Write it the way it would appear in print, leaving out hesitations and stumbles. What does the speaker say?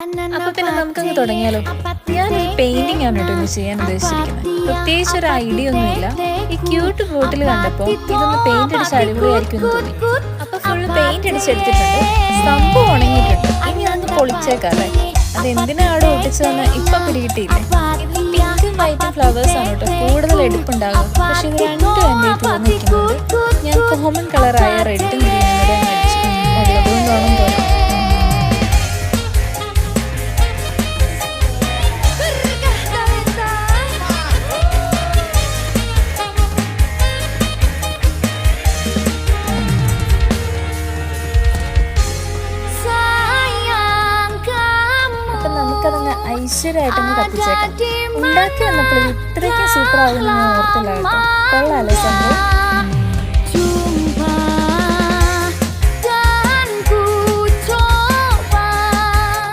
അപ്പൊ പിന്നെ നമുക്കങ്ങ് തുടങ്ങിയാലോ. ഞാനൊരു പെയിന്റിംഗ് ആണ് കേട്ടോ ഇന്ന് ചെയ്യാൻ ഉദ്ദേശിച്ചിരിക്കുന്നത്. പ്രത്യേകിച്ച് ഒരു ഐഡിയ ഒന്നുമില്ല. ഈ ക്യൂട്ട് ബോട്ടിൽ കണ്ടപ്പോൾ ഇതൊന്ന് പെയിന്റ് അടിച്ച് അടിപൊളിയായിരിക്കും എന്ന് തോന്നി. അപ്പൊ ഫുള്ള് പെയിന്റ് അടിച്ചെടുത്തിട്ടുണ്ട്. സംഭവം ഉണങ്ങിയിട്ടുണ്ട്. ഇനി അതൊന്ന് പൊളിച്ചേക്കാം അല്ലേ. അതെന്തിനാ അവിടെ ഒട്ടിച്ചതെന്ന് ഇപ്പൊ പിടികിട്ടിയില്ലേ. പിങ്കും വൈറ്റും ഫ്ലവേഴ്സ് ആണ് കേട്ടോ കൂടുതൽ എടുപ്പുണ്ടാകും. പക്ഷെ ഇത് രണ്ടും എൻ്റെ തോന്നിയിരിക്കുന്നത് ഞാൻ കോമൺ കളറായ റെഡും ഗ്രീനും കൂടെ അടിച്ചു. ഉള്ളതുകൊണ്ടാണെന്ന് തോന്നുന്നു. നമുക്കതങ്ങ് ഐശ്വര്യമായിട്ടൊന്ന് കത്തിച്ചേക്കാം. ഉണ്ടാക്കി വന്നപ്പോൾ ഇത്രയ്ക്കും സൂപ്പർ ആകുമെന്ന് ഞാൻ ഓർത്തില്ല കേട്ടോ. കൊള്ളാമല്ലേ സംഭവം.